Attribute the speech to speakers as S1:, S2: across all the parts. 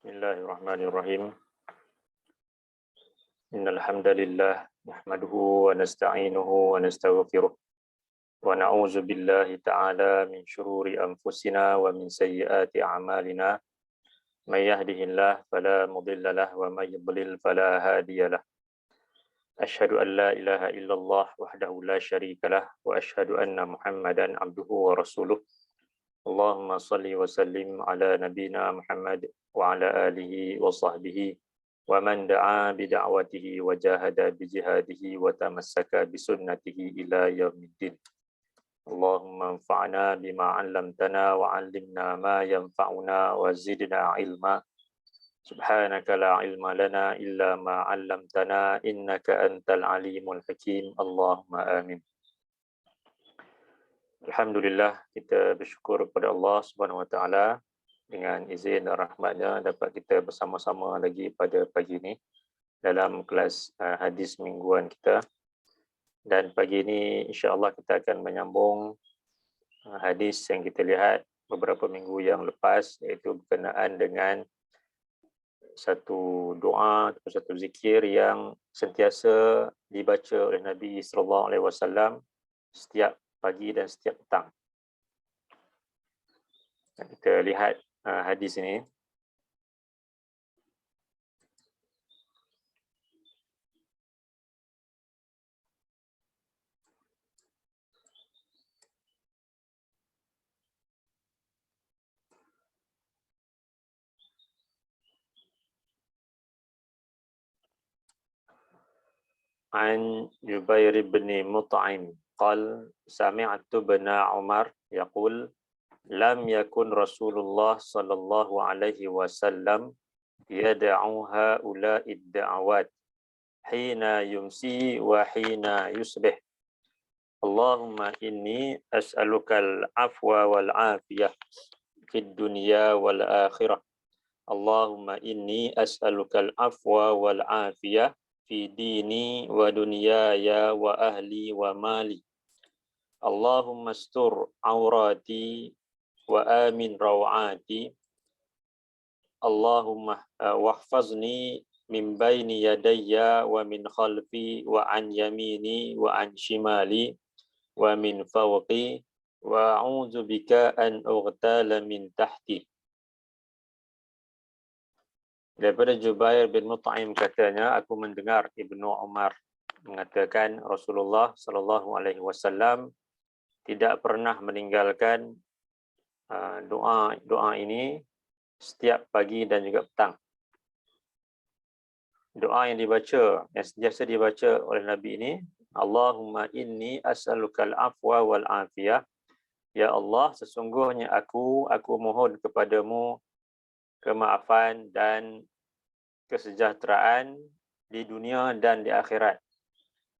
S1: Bismillahirrahmanirrahim. Innal hamdalillah nahmaduhu wa nasta'inuhu wa nastaghfiruh wa na'udzu billahi ta'ala min shururi anfusina wa min sayyiati a'malina. May yahdihillahu fala mudilla lahu wa may yudlil fala hadiya lahu. Asyhadu an la ilaha illallah wahdahu la syarika lah wa asyhadu anna Muhammadan abduhu wa rasuluh. Allahumma salli wa sallim ala nabiyyina Muhammad wa ala alihi wa sahbihi wa man da'a bi da'watihi wa jahada bi jihadihi wa tamassaka bi sunnatihi ila yaumiddin. Allahumma anfa'na bima 'allamtana wa 'allimna ma yanfa'una wa zidna ilma. Subhanaka la ilma lana illa ma 'allamtana innaka antal alimul hakim. Allahumma amin. Alhamdulillah, kita bersyukur kepada Allah Subhanahu Wa Taala dengan izin dan rahmatnya dapat kita bersama-sama lagi pada pagi ini dalam kelas hadis mingguan kita. Dan pagi ini insya-Allah kita akan menyambung hadis yang kita lihat beberapa minggu yang lepas, iaitu berkenaan dengan satu doa atau satu zikir yang sentiasa dibaca oleh Nabi sallallahu alaihi wasallam setiap pagi dan setiap petang. Kita lihat hadis ini. An Jubair bin Mut'im قال سمعت ابن عمر يقول لم يكن رسول الله صلى الله عليه وسلم يدعو هؤلاء الدعوات حين يمسي وحين يصبح اللهم إني أسألك العفو والعافية في الدنيا والآخرة اللهم إني أسألك العفو والعافية في ديني ودنياي وأهلي ومالي اللهم استر عوراتي وآمن روعاتي اللهم واحفظني من بين يدي ومن خلفي وعن يميني وعن شمالي ومن فوقي وأعوذ بك أن أغتال من تحتي. Daripada Jubair bin Mut'im katanya, aku mendengar Ibnu Umar mengatakan Rasulullah sallallahu alaihi wasallam tidak pernah meninggalkan doa ini setiap pagi dan juga petang. Doa yang sentiasa dibaca oleh Nabi ini, Allahumma inni as'alukal afwa wal afiyah. Ya Allah, sesungguhnya aku mohon kepadamu kemaafan dan kesejahteraan di dunia dan di akhirat.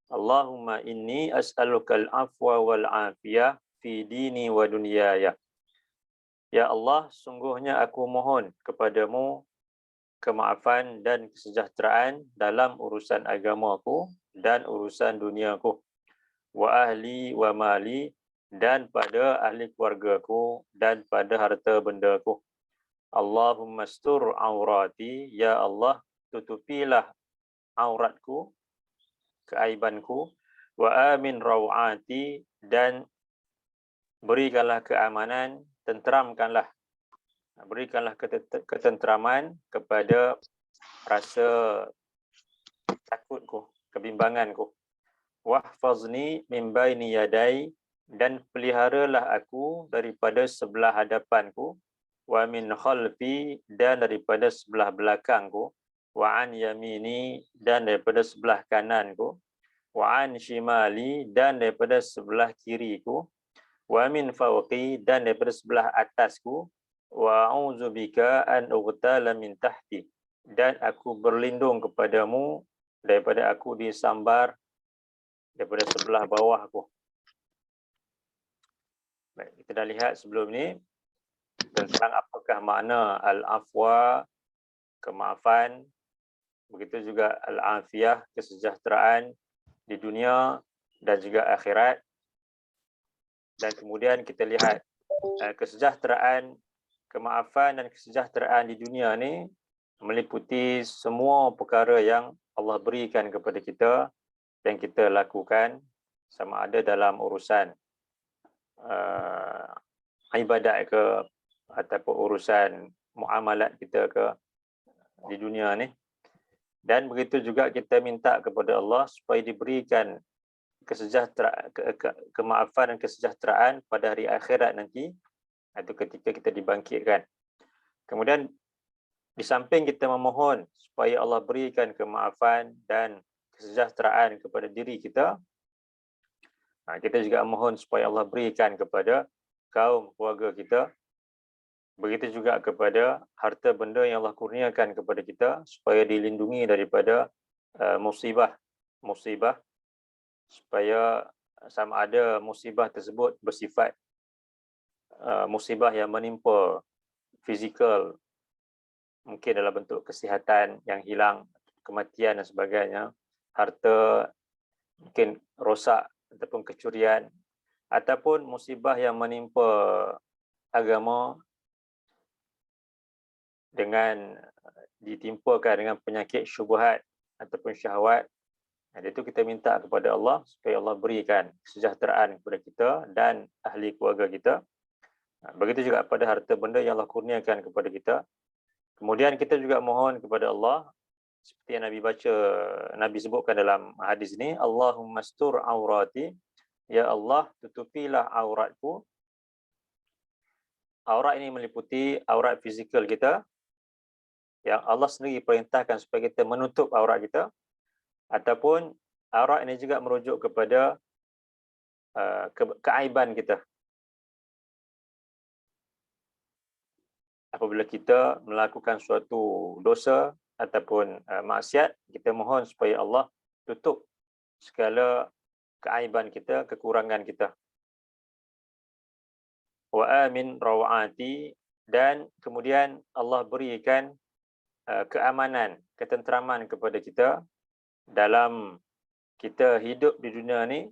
S1: Allahumma inni as'alukal afwa wal afiyah fi dini wa dunyaya. Ya Allah, sungguhnya aku mohon kepadamu kemaafan dan kesejahteraan dalam urusan agamaku dan urusan duniaku. Wa ahli wa mali, dan pada ahli keluargaku dan pada harta bendaku. Allahumma astur aurati, ya Allah, tutupilah auratku, keaibanku, wa amin rawati, dan berikanlah keamanan, berikanlah ketentraman kepada rasa takutku, kebimbanganku. Wahfazni min baini yadai, dan peliharalah aku daripada sebelah hadapanku, wa min khalfi, dan daripada sebelah belakangku, wa an yamini, dan daripada sebelah kananku, wa an shimali, dan daripada sebelah kiriku, wa min fawqi, dan daripada sebelah atasku, wa a'udzu bika an ughtala min tahti, dan aku berlindung kepadamu daripada aku disambar daripada sebelah bawahku. Baik, kita dah lihat sebelum ni tentang apakah makna al-afwa, kemaafan, begitu juga al-afiyah, kesejahteraan di dunia dan juga akhirat. Dan kemudian kita lihat kesejahteraan, kemaafan dan kesejahteraan di dunia ni meliputi semua perkara yang Allah berikan kepada kita dan kita lakukan, sama ada dalam urusan ibadat ke ataupun urusan muamalat kita ke di dunia ni. Dan begitu juga kita minta kepada Allah supaya diberikan kemaafan dan kesejahteraan pada hari akhirat nanti, itu ketika kita dibangkitkan. Kemudian di samping kita memohon supaya Allah berikan kemaafan dan kesejahteraan kepada diri kita, kita juga mohon supaya Allah berikan kepada kaum keluarga kita, begitu juga kepada harta benda yang Allah kurniakan kepada kita, supaya dilindungi daripada musibah, supaya sama ada musibah tersebut bersifat musibah yang menimpa fizikal, mungkin dalam bentuk kesihatan yang hilang, kematian dan sebagainya, harta mungkin rosak ataupun kecurian, ataupun musibah yang menimpa agama dengan ditimpakan dengan penyakit syubhat ataupun syahwat. Itu kita minta kepada Allah supaya Allah berikan kesejahteraan kepada kita dan ahli keluarga kita. Begitu juga pada harta benda yang Allah kurniakan kepada kita. Kemudian kita juga mohon kepada Allah, seperti yang Nabi sebutkan dalam hadis ini, Allahumma astur aurati, ya Allah tutupilah auratku. Aurat ini meliputi aurat fizikal kita, yang Allah sendiri perintahkan supaya kita menutup aurat kita, ataupun aurat ini juga merujuk kepada keaiban kita. Apabila kita melakukan suatu dosa ataupun maksiat, kita mohon supaya Allah tutup segala keaiban kita, kekurangan kita. Wa amin rawati, dan kemudian Allah berikan keamanan, ketenteraman kepada kita dalam kita hidup di dunia ni.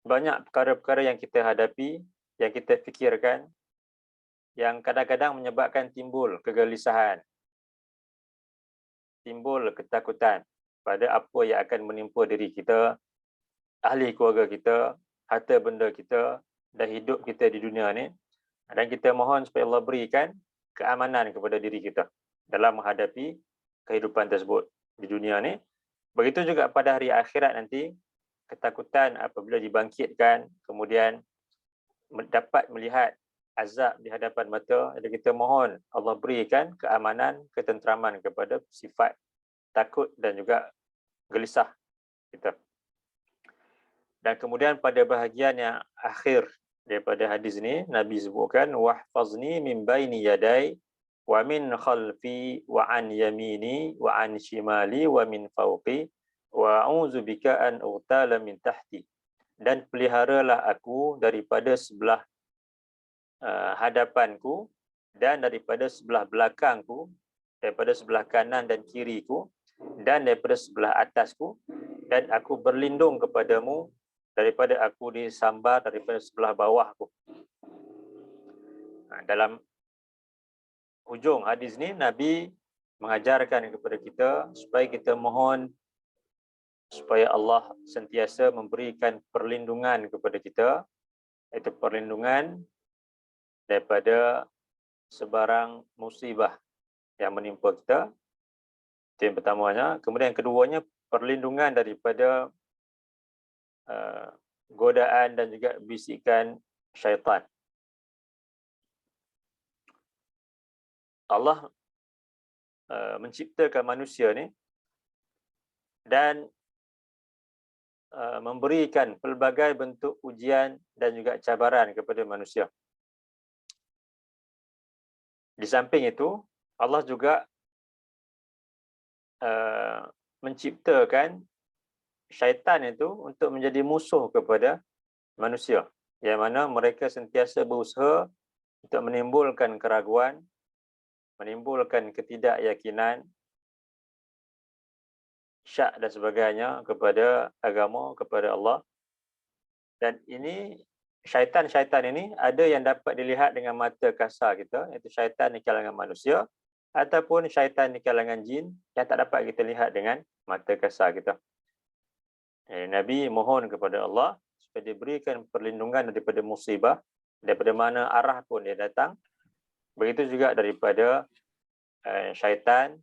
S1: Banyak perkara-perkara yang kita hadapi, yang kita fikirkan, yang kadang-kadang menyebabkan timbul kegelisahan, timbul ketakutan pada apa yang akan menimpa diri kita, ahli keluarga kita, harta benda kita dan hidup kita di dunia ni. Dan kita mohon supaya Allah berikan keamanan kepada diri kita dalam menghadapi kehidupan tersebut di dunia ni. Begitu juga pada hari akhirat nanti, ketakutan apabila dibangkitkan, kemudian dapat melihat azab di hadapan mata. Jadi kita mohon Allah berikan keamanan, ketenteraman kepada sifat takut dan juga gelisah kita. Dan kemudian pada bahagian yang akhir daripada hadis ini, Nabi sebutkan, wahfazni min baini yadai wa min khalfi wa an yamini wa an shimali wa min fawqi wa a'udzu bika an ughtala min tahti. Dan peliharalah aku daripada sebelah hadapanku dan daripada sebelah belakangku, daripada sebelah kanan dan kiriku, dan daripada sebelah atasku, dan aku berlindung kepadamu daripada aku disambar daripada sebelah bawahku. Dalam hujung hadis ni, Nabi mengajarkan kepada kita supaya kita mohon supaya Allah sentiasa memberikan perlindungan kepada kita, iaitu perlindungan daripada sebarang musibah yang menimpa kita. Itu yang pertamanya. Kemudian yang keduanya, perlindungan daripada godaan dan juga bisikan syaitan. Allah menciptakan manusia ni dan memberikan pelbagai bentuk ujian dan juga cabaran kepada manusia. Di samping itu, Allah juga menciptakan syaitan itu untuk menjadi musuh kepada manusia, yang mana mereka sentiasa berusaha untuk menimbulkan keraguan, menimbulkan ketidakyakinan, syak dan sebagainya kepada agama, kepada Allah. Dan ini syaitan-syaitan ini ada yang dapat dilihat dengan mata kasar kita, iaitu syaitan di kalangan manusia, ataupun syaitan di kalangan jin yang tak dapat kita lihat dengan mata kasar kita. Nabi mohon kepada Allah supaya diberikan perlindungan daripada musibah, daripada mana arah pun dia datang. Begitu juga daripada syaitan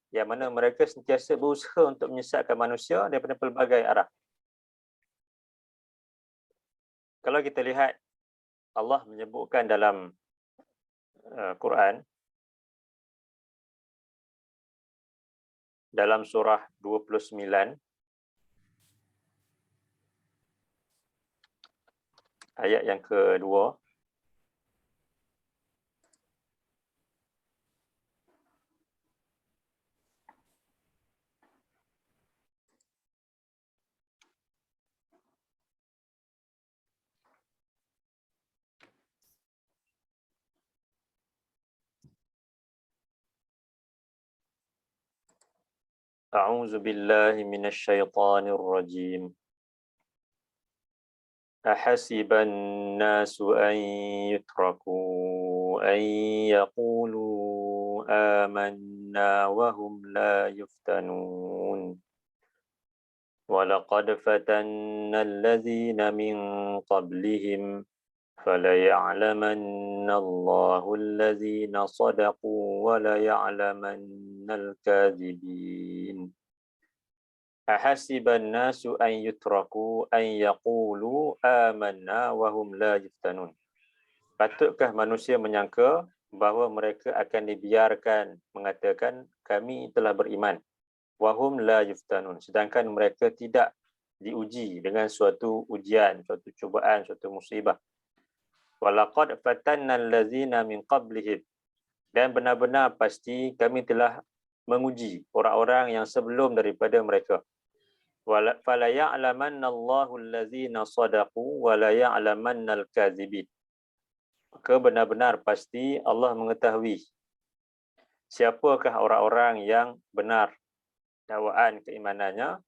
S1: yang mana mereka sentiasa berusaha untuk menyesatkan manusia daripada pelbagai arah. Kalau kita lihat, Allah menyebutkan dalam Quran, dalam surah 29, ayat yang kedua, A'udzu billahi minasyaitonir rajim. Ahasiban nasu an yutraku an yaqulu amanna wa hum la yuftanun. Walaqad fatanna alladhina min qablihim فَلَيَعْلَمَنَّ اللَّهُ الَّذِينَ صَدَقُوا وَلَيَعْلَمَنَّ الْكَاذِبِينَ. أَحَسِبَ النَّاسُ أَنْ يُتْرَكُوا أَنْ يَقُولُوا آمَنَّا وَهُمْ لَا يُفْتَنُونَ. Patutkah manusia menyangka bahawa mereka akan dibiarkan mengatakan kami telah beriman, wahum la yuftanun, sedangkan mereka tidak diuji dengan suatu ujian, suatu cubaan, suatu musibah. Walaqad fatanna allazina min qablihim, dan benar-benar pasti kami telah menguji orang-orang yang sebelum daripada mereka. Fala ya'lamanna Allahu allazina sadaqu wa la ya'lamanna al-kadzibin. Maka benar-benar pasti Allah mengetahui siapakah orang-orang yang benar dakwaan keimanannya,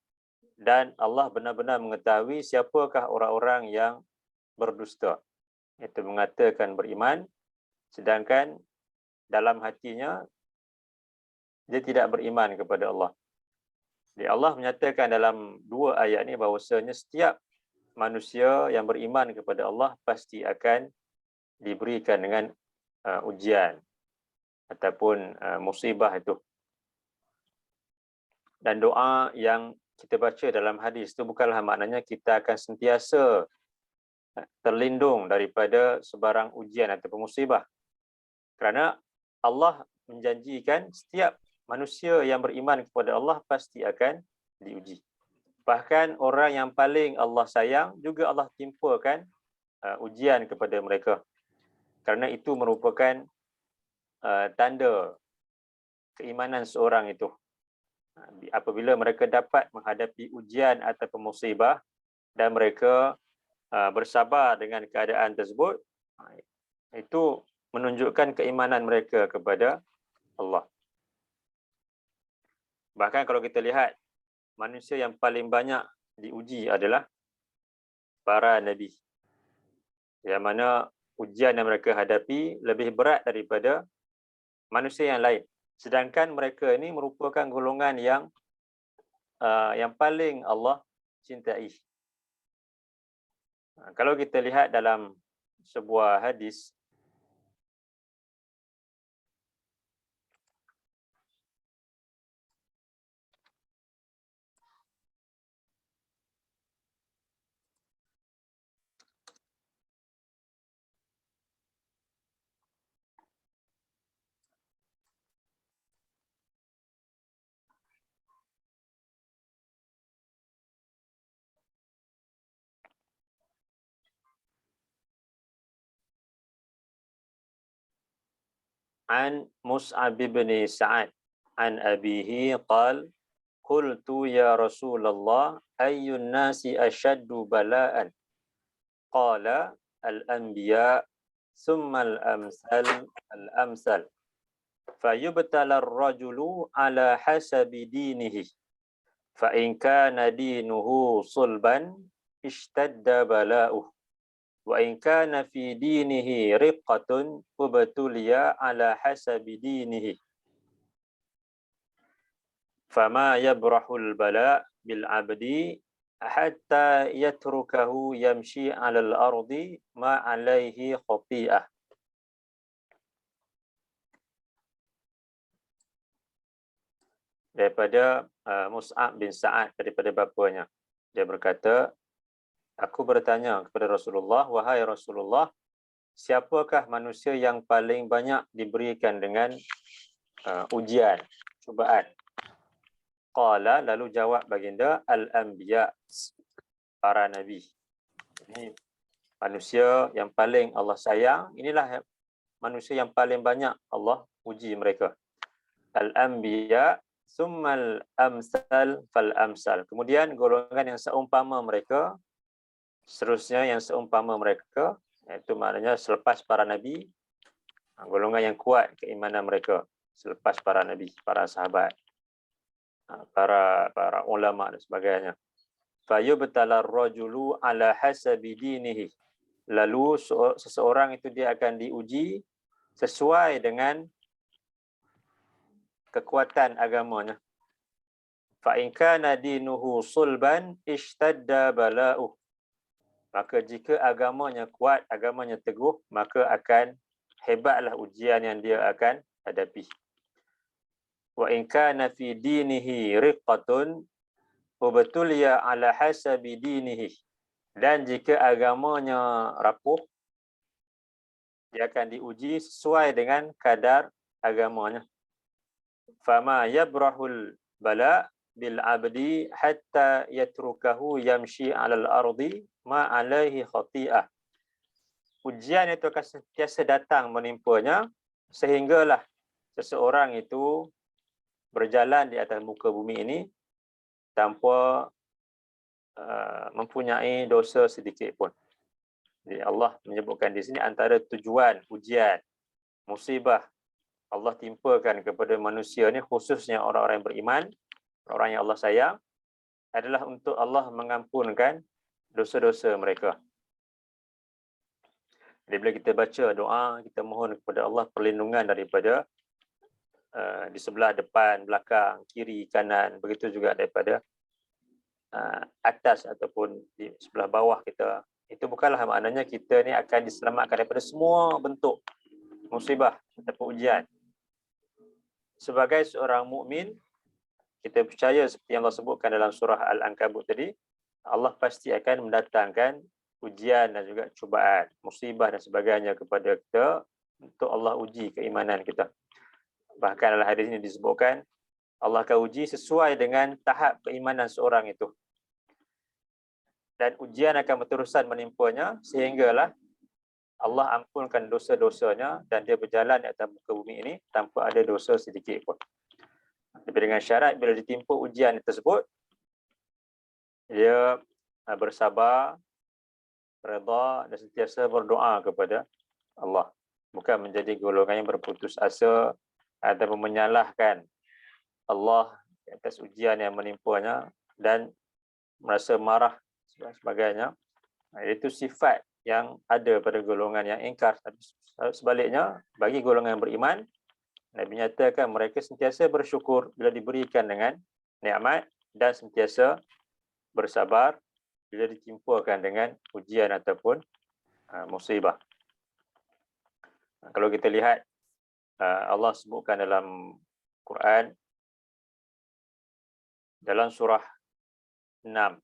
S1: dan Allah benar-benar mengetahui siapakah orang-orang yang berdusta. Itu mengatakan beriman, sedangkan dalam hatinya dia tidak beriman kepada Allah. Jadi Allah menyatakan dalam dua ayat ini bahawasanya setiap manusia yang beriman kepada Allah pasti akan diberikan dengan ujian ataupun musibah itu. Dan doa yang kita baca dalam hadis itu bukanlah maknanya kita akan sentiasa terlindung daripada sebarang ujian atau musibah. Kerana Allah menjanjikan setiap manusia yang beriman kepada Allah pasti akan diuji. Bahkan orang yang paling Allah sayang juga Allah timpakan ujian kepada mereka. Kerana itu merupakan tanda keimanan seorang itu. Apabila mereka dapat menghadapi ujian atau musibah dan mereka bersabar dengan keadaan tersebut, itu menunjukkan keimanan mereka kepada Allah. Bahkan kalau kita lihat, manusia yang paling banyak diuji adalah para nabi, yang mana ujian yang mereka hadapi lebih berat daripada manusia yang lain. Sedangkan mereka ini merupakan golongan yang paling Allah cintai. Kalau kita lihat dalam sebuah hadis, an Mus'ab bin Sa'ad an abihi qal qultu ya Rasulullah ayyun nasi ashaddu bala'an qala al-anbiya thumma al-amsal fayubtala ar-rajulu ala hasabi dinihi fa in kana dinuhu sulban ishtadda bala'uh wa in kana fi dinihi riqqatun ubtuliya ala hasabi dinihi Fama yabrahul bala bil abdi hatta yatrukahu yamshi 'alal ardi ma 'alaihi khati'ah. Daripada Mus'ab bin Sa'ad, daripada bapanya. Dia berkata, aku bertanya kepada Rasulullah, wahai Rasulullah, siapakah manusia yang paling banyak diberikan dengan ujian, cubaan? Qala, lalu jawab baginda, al-anbiya, para nabi. Ini manusia yang paling Allah sayang, inilah manusia yang paling banyak Allah uji mereka. Al-anbiya summal amsal fal amsal. Kemudian golongan yang seumpama mereka, seterusnya yang seumpama mereka, itu maknanya selepas para nabi, golongan yang kuat keimanan mereka selepas para nabi, para sahabat, para ulama dan sebagainya. Fayubtala ar-rajulu ala hasabi dinihi. Lalu seseorang itu dia akan diuji sesuai dengan kekuatan agamanya. Fa in kana dinuhu sulban ishtadda bala'uh. Maka jika agamanya kuat, agamanya teguh, maka akan hebatlah ujian yang dia akan hadapi. Wa in kana fi dinihi riqqatun ubtuliya ala hasabi dinihi. Dan jika agamanya rapuh, dia akan diuji sesuai dengan kadar agamanya. Fama yabrahul bala bil abdi hatta yatrukahu yamshi 'alal ardi ma 'alaihi khati'ah. Ujian itu akan sentiasa datang menimpanya sehinggalah seseorang itu berjalan di atas muka bumi ini tanpa mempunyai dosa sedikit pun. Jadi Allah menyebutkan di sini antara tujuan ujian, musibah Allah timpakan kepada manusia ni, khususnya orang-orang yang beriman, orang yang Allah sayang, adalah untuk Allah mengampunkan dosa-dosa mereka. Jadi bila kita baca doa, kita mohon kepada Allah perlindungan daripada di sebelah depan, belakang, kiri, kanan, begitu juga daripada atas ataupun di sebelah bawah kita. Itu bukanlah maknanya kita ni akan diselamatkan daripada semua bentuk musibah ataupun ujian. Sebagai seorang mukmin, kita percaya seperti yang Allah sebutkan dalam surah Al-Ankabut tadi, Allah pasti akan mendatangkan ujian dan juga cubaan, musibah dan sebagainya kepada kita untuk Allah uji keimanan kita. Bahkan dalam hadis ini disebutkan Allah akan uji sesuai dengan tahap keimanan seorang itu. Dan ujian akan berterusan menimpanya sehinggalah Allah ampunkan dosa-dosanya dan dia berjalan di atas muka bumi ini tanpa ada dosa sedikit pun. Tapi dengan syarat bila ditimpa ujian tersebut, dia bersabar, redha dan sentiasa berdoa kepada Allah. Bukan menjadi golongan yang berputus asa atau menyalahkan Allah atas ujian yang menimpanya dan merasa marah dan sebagainya. Itu sifat yang ada pada golongan yang ingkar. Sebaliknya, bagi golongan yang beriman, Nabi nyatakan mereka sentiasa bersyukur bila diberikan dengan nikmat dan sentiasa bersabar bila ditimpakan dengan ujian ataupun musibah. Kalau kita lihat, Allah sebutkan dalam Quran, dalam surah 6,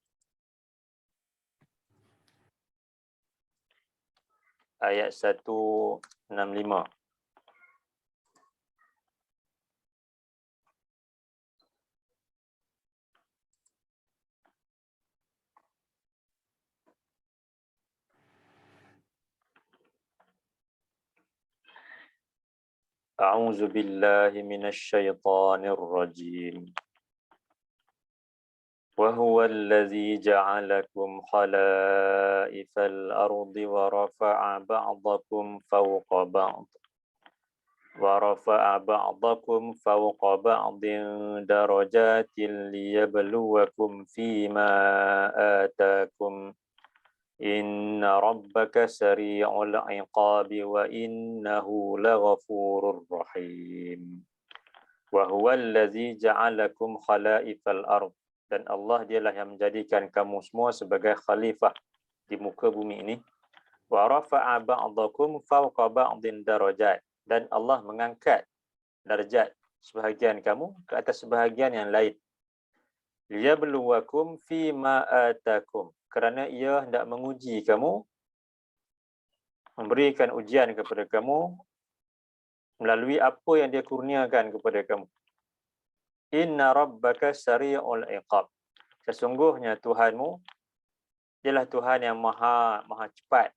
S1: ayat 165. A'udzu billahi minasy syaithanir rajim. وهو الذي جعلكم خلائف الأرض ورفع بعضكم فوق بعض درجات ليبلوكم فيما آتاكم إن ربك سريع العقاب وإنه لغفور رحيم. Wa huwallazi ja'alakum khalaifal ardh. Dan Allah dialah yang menjadikan kamu semua sebagai khalifah di muka bumi ini. Wa rafa'a ba'dakum fawqa ba'din darajat. Dan Allah mengangkat darjat sebahagian kamu ke atas sebahagian yang lain. Liyabluwakum fima atakum. Kerana ia hendak menguji kamu, memberikan ujian kepada kamu melalui apa yang dia kurniakan kepada kamu. Inna rabbaka sari'ul iqab. Sesungguhnya Tuhanmu ialah Tuhan yang maha cepat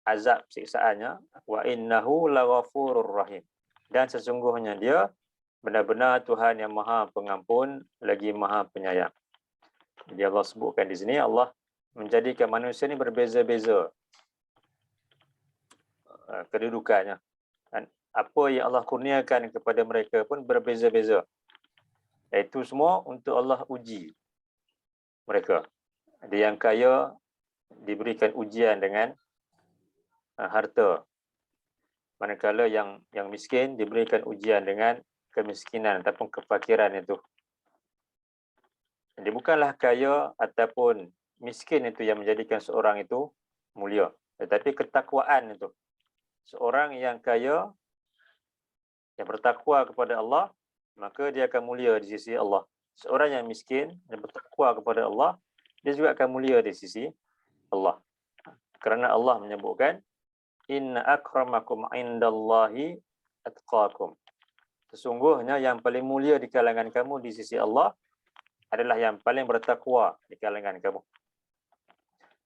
S1: azab siksaannya. Wa innahu laghafurur rahim. Dan sesungguhnya dia benar-benar Tuhan yang maha pengampun lagi maha penyayang. Jadi Allah sebutkan di sini, Allah menjadikan manusia ini berbeza-beza kedudukannya. Dan apa yang Allah kurniakan kepada mereka pun berbeza-beza. Itu semua untuk Allah uji mereka. Ada yang kaya diberikan ujian dengan harta. Manakala yang miskin diberikan ujian dengan kemiskinan ataupun kefakiran itu. Jadi bukanlah kaya ataupun miskin itu yang menjadikan seorang itu mulia, tetapi ketakwaan itu. Seorang yang kaya, yang bertakwa kepada Allah, maka dia akan mulia di sisi Allah. Seorang yang miskin, yang bertakwa kepada Allah, dia juga akan mulia di sisi Allah. Kerana Allah menyebutkan, Inna akramakum indallahi atqakum. Sesungguhnya yang paling mulia di kalangan kamu di sisi Allah adalah yang paling bertakwa di kalangan kamu.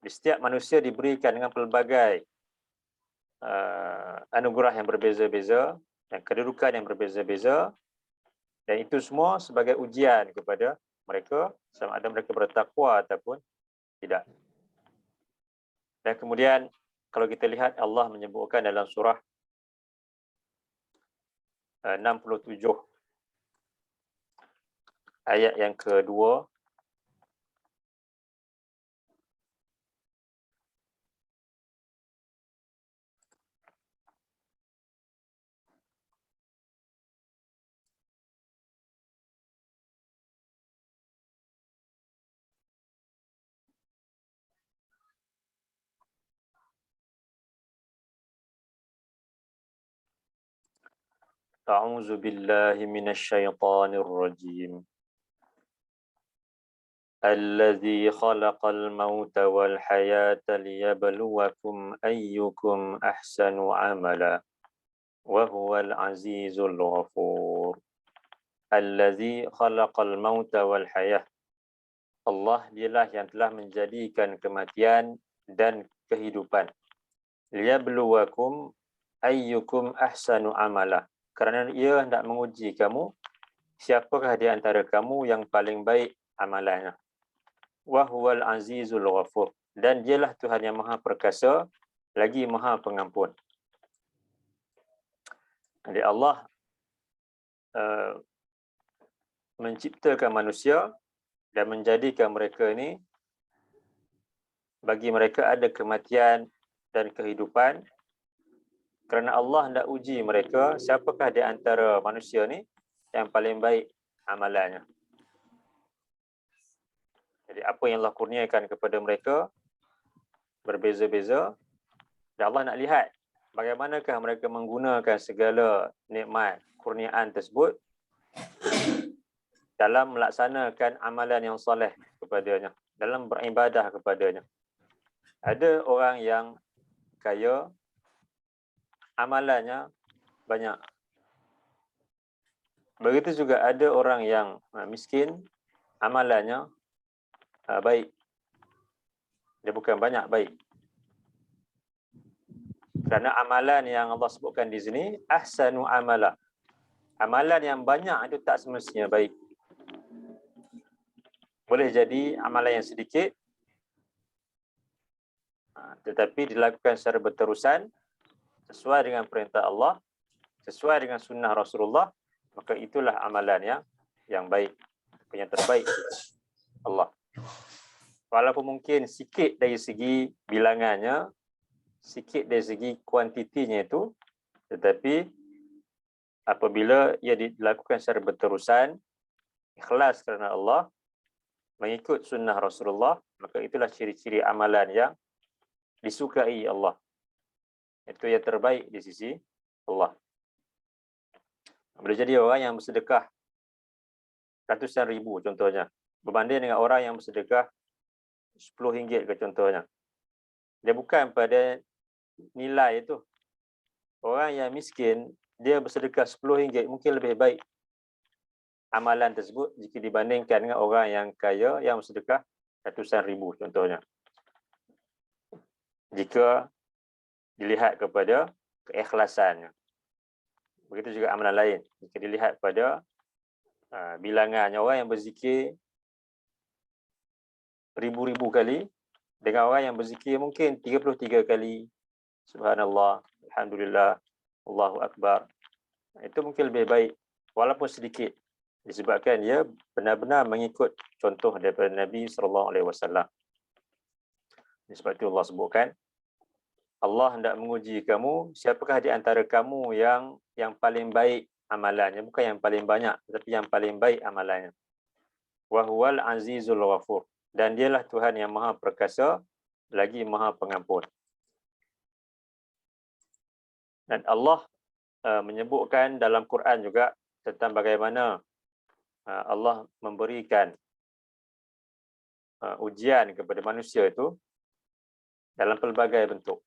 S1: Di setiap manusia diberikan dengan pelbagai anugerah yang berbeza-beza, dan kedudukan yang berbeza-beza, dan itu semua sebagai ujian kepada mereka, sama ada mereka bertakwa ataupun tidak. Dan kemudian kalau kita lihat Allah menyebutkan dalam surah 67 ayat yang kedua, A'udzu billahi minasyaitonir rajim. Allazi khalaqal mauta wal hayata liyabluwakum ayyukum ahsanu amala wa huwal azizul ghafur. Allazi khalaqal mauta wal hayah. Allah dialah yang telah menjadikan kematian dan kehidupan. Liyabluwakum ayyukum ahsanu amala. Kerana ia hendak menguji kamu, siapakah di antara kamu yang paling baik amalannya. Wa huwal azizul ghafur. Dan dialah Tuhan yang maha perkasa, lagi maha pengampun. Jadi Allah menciptakan manusia dan menjadikan mereka ini, bagi mereka ada kematian dan kehidupan. Kerana Allah hendak uji mereka, siapakah di antara manusia ni yang paling baik amalannya. Jadi apa yang Allah kurniakan kepada mereka berbeza-beza, dan Allah nak lihat bagaimanakah mereka menggunakan segala nikmat kurniaan tersebut dalam melaksanakan amalan yang soleh kepadanya, dalam beribadah kepadanya. Ada orang yang kaya, amalannya banyak. Begitu juga ada orang yang miskin, amalannya baik. Dia bukan banyak baik. Kerana amalan yang Allah sebutkan di sini, ahsanu amala. Amalan yang banyak itu tak semestinya baik. Boleh jadi amalan yang sedikit, tetapi dilakukan secara berterusan, sesuai dengan perintah Allah, sesuai dengan sunnah Rasulullah, maka itulah amalan yang baik, yang terbaik Allah. Walaupun mungkin sikit dari segi bilangannya, sikit dari segi kuantitinya itu, tetapi apabila ia dilakukan secara berterusan, ikhlas kerana Allah, mengikut sunnah Rasulullah, maka itulah ciri-ciri amalan yang disukai Allah. Itu yang terbaik di sisi Allah. Boleh jadi orang yang bersedekah ratusan ribu contohnya, berbanding dengan orang yang bersedekah RM10 ke contohnya. Dia bukan pada nilai itu. Orang yang miskin, dia bersedekah RM10 mungkin lebih baik amalan tersebut jika dibandingkan dengan orang yang kaya yang bersedekah ratusan ribu contohnya. Jika dilihat kepada keikhlasannya. Begitu juga amalan lain. Jika dilihat pada bilangannya, orang yang berzikir ribu-ribu kali dengan orang yang berzikir mungkin 33 kali. Subhanallah, Alhamdulillah, Allahu Akbar. Itu mungkin lebih baik walaupun sedikit, disebabkan dia benar-benar mengikut contoh daripada Nabi SAW. Sebab itu Allah sebutkan, Allah hendak menguji kamu, siapakah di antara kamu yang paling baik amalannya, bukan yang paling banyak, tetapi yang paling baik amalannya. Wa huwal azizul ghafur, dan dialah Tuhan yang Maha Perkasa lagi Maha Pengampun. Dan Allah menyebutkan dalam Quran juga tentang bagaimana Allah memberikan ujian kepada manusia itu dalam pelbagai bentuk.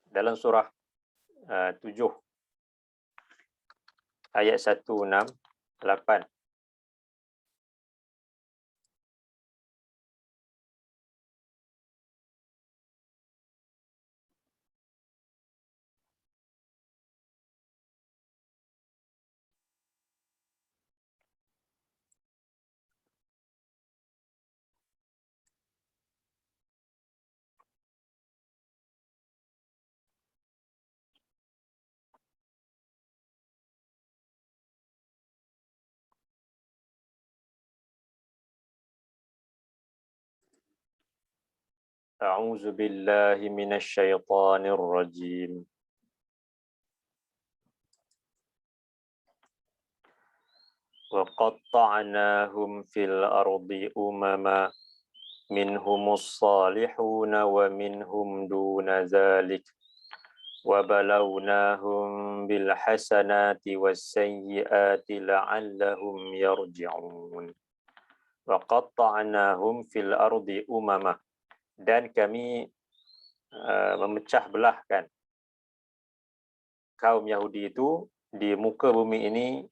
S1: Dalam surah 7 ayat 168. A'udzu billahi minasyaitonir rajim. Wa qatta'nahum fil ardi umama minhumus salihun wa minhum duna zalik wa balawnahum bil hasanati was sayyiati la'allahum yarji'un. Wa qatta'nahum fil ardi umama, dan kami memecah belahkan kaum Yahudi itu di muka bumi ini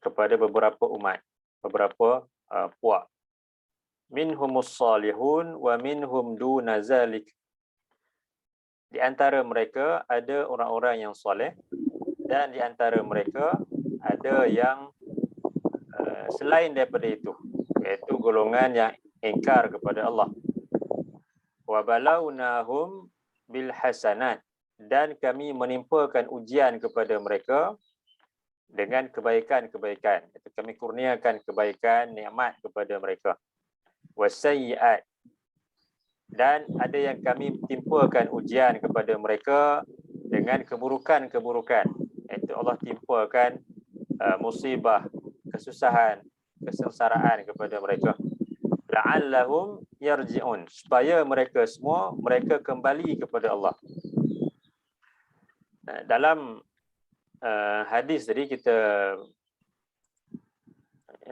S1: kepada beberapa umat, beberapa puak. Minhumus salihun wa minhum duna zalik. Di antara mereka ada orang-orang yang soleh, dan di antara mereka ada yang selain daripada itu, iaitu golongan yang ingkar kepada Allah. Wa balawnahum bil hasanat, dan kami menimpakan ujian kepada mereka dengan kebaikan-kebaikan. Kami kurniakan kebaikan, nikmat kepada mereka. Wasayyiat, dan ada yang kami timpakan ujian kepada mereka dengan keburukan-keburukan. Itu Allah timpakan musibah, kesusahan, kesengsaraan kepada mereka. La'allahum yarji'un, supaya mereka semua kembali kepada Allah. Dalam hadis tadi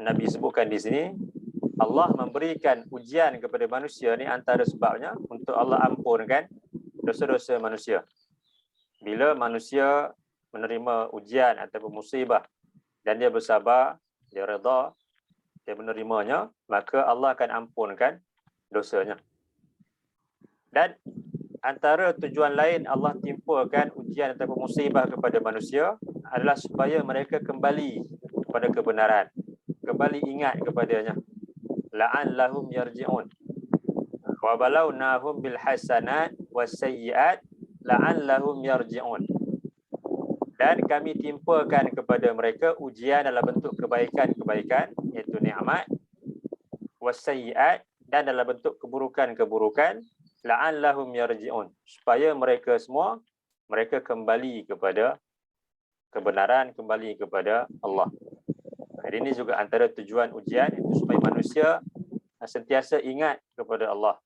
S1: Nabi sebutkan di sini, Allah memberikan ujian kepada manusia ni antara sebabnya untuk Allah ampunkan dosa-dosa manusia. Bila manusia menerima ujian ataupun musibah dan dia bersabar, dia redha, dia menerimanya, maka Allah akan ampunkan dosanya. Dan antara tujuan lain Allah timpakan ujian ataupun musibah kepada manusia adalah supaya mereka kembali kepada kebenaran, kembali ingat kepadanya. La'allahum yarji'un. Wa balawnahum bil hasanat was sayyiat la'allahum yarji'un. Dan kami timpakan kepada mereka ujian dalam bentuk kebaikan-kebaikan, iaitu nikmat, was sayyiat, dan dalam bentuk keburukan-keburukan, la'allahum yarji'un, supaya mereka semua mereka kembali kepada kebenaran, kembali kepada Allah. Jadi ini juga antara tujuan ujian, itu supaya manusia sentiasa ingat kepada Allah.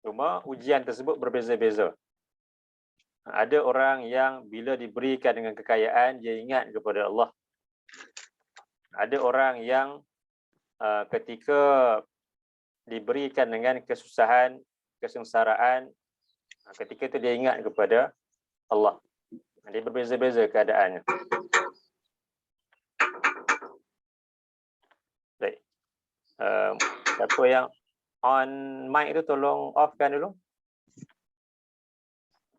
S1: Cuma ujian tersebut berbeza-beza. Ada orang yang bila diberikan dengan kekayaan, dia ingat kepada Allah. Ada orang yang ketika diberikan dengan kesusahan, kesengsaraan, ketika itu dia ingat kepada Allah. Dia berbeza-beza keadaannya. Baik. Siapa yang on mic tu tolong off-kan dulu.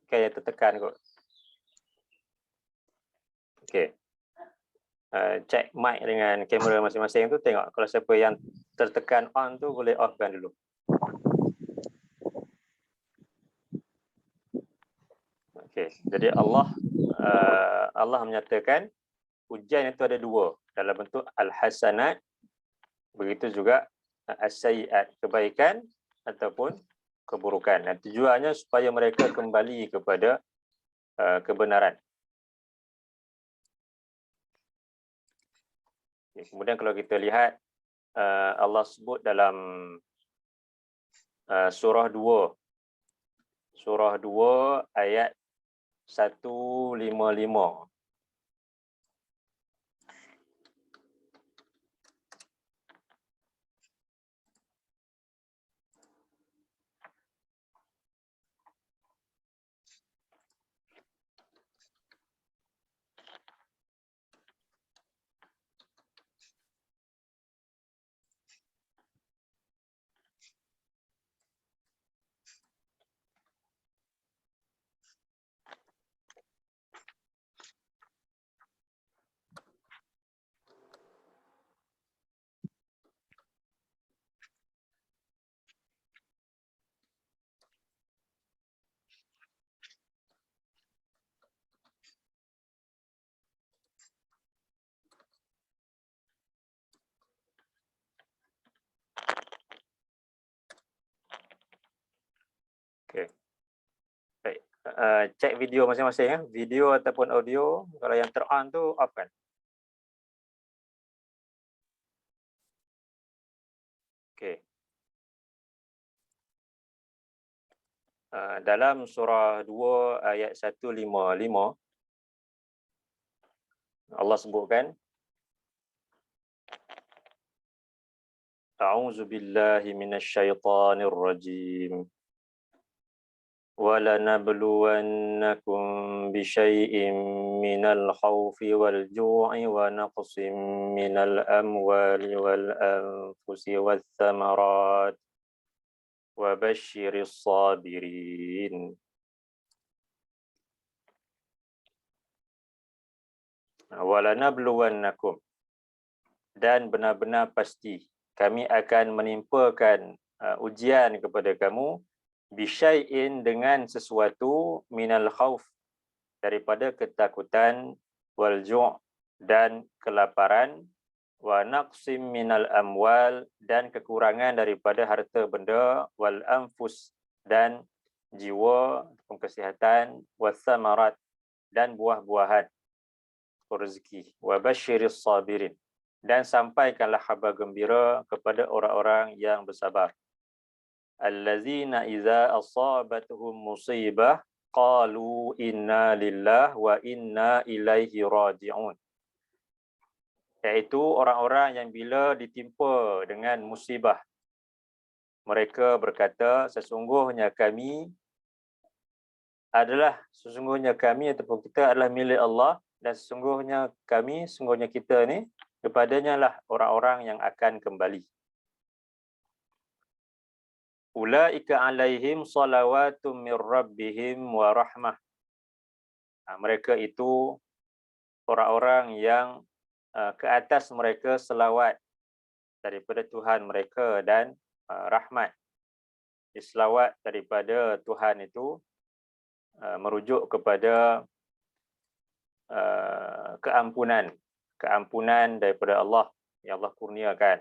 S1: Kayak tertekan kot. Okey. Cek mic dengan kamera masing-masing tu, tengok kalau siapa yang tertekan on tu boleh off-kan dulu. Okey. Jadi Allah menyatakan ujian itu ada dua, dalam bentuk al-hasanat, begitu juga as-sayyi'at, kebaikan ataupun keburukan. Dan tujuannya supaya mereka kembali kepada kebenaran. Kemudian kalau kita lihat Allah sebut dalam surah 2 ayat 155. Okey. Baik. Cek video masing-masing ya. Video ataupun audio, kalau yang ter-on tu off kan. Okey. Dalam surah 2 ayat 155 Allah sebutkan A'udzu billahi minasyaitonir rajim. وَلَنَبْلُوَنَّكُمْ بِشَيْءٍ مِّنَ الْخَوْفِ وَالْجُوعِ وَنَقْصٍ مِّنَ الْأَمْوَالِ وَالْأَنفُسِ وَالثَّمَرَاتِ وَبَشِّرِ الصَّابِرِينَ. وَلَنَبْلُوَنَّكُمْ, dan benar-benar pasti kami akan menimpakan ujian kepada kamu bisyai'in, dengan sesuatu, minal khauf, daripada ketakutan, wal ju', dan kelaparan, wa naqsim minal amwal, dan kekurangan daripada harta benda, wal anfus, dan jiwa ataupun kesihatan, was samarat, dan buah-buahan, rezeki, wa basyiris sabirin, dan sampaikanlah khabar gembira kepada orang-orang yang bersabar. Allazina iza asabatuhum musibah qalu inna lillahi wa inna ilaihi raji'un. Iaitu orang-orang yang bila ditimpa dengan musibah, mereka berkata, sesungguhnya kami ataupun kita adalah milik Allah, dan sesungguhnya kita ni kepadanya lah orang-orang yang akan kembali. Ulaika alaihim salawatum mir rabbihim wa rahmah. Mereka itu orang-orang yang ke atas mereka selawat daripada Tuhan mereka dan rahmat. Selawat daripada Tuhan itu merujuk kepada keampunan daripada Allah yang Allah kurniakan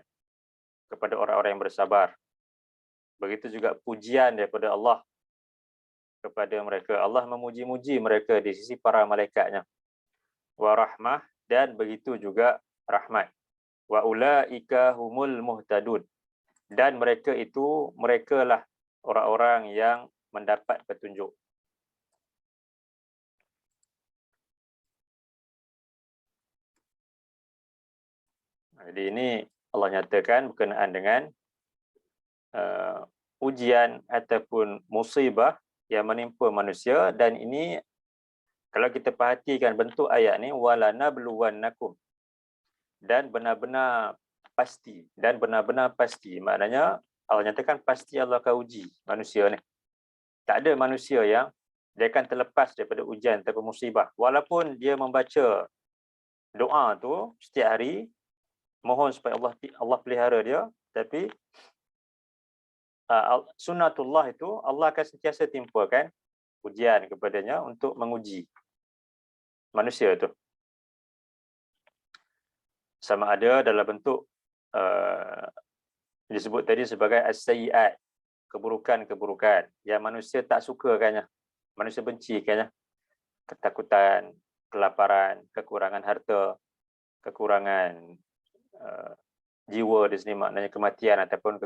S1: kepada orang-orang yang bersabar. Begitu juga pujian daripada Allah kepada mereka. Allah memuji-muji mereka di sisi para malaikatnya. Wa rahmah, dan begitu juga rahmat. Wa ulaika humul muhtadun. Dan mereka itu, merekalah orang-orang yang mendapat petunjuk. Jadi ini Allah nyatakan berkenaan dengan ujian ataupun musibah yang menimpa manusia, dan ini kalau kita perhatikan bentuk ayat ni, walanabluwannakum, dan benar-benar pasti, dan benar-benar pasti, maknanya Allah nyatakan pasti Allah akan uji manusia ni. Tak ada manusia yang dia akan terlepas daripada ujian atau musibah, walaupun dia membaca doa tu setiap hari, mohon supaya Allah pelihara dia, tapi sunnatullah itu Allah akan sentiasa timpakan ujian kepadanya untuk menguji manusia itu. Sama ada dalam bentuk disebut tadi sebagai as-sayyi'at, keburukan-keburukan yang manusia tak sukakannya, manusia bencikannya, ketakutan, kelaparan, kekurangan harta, kekurangan jiwa di sini maknanya kematian ataupun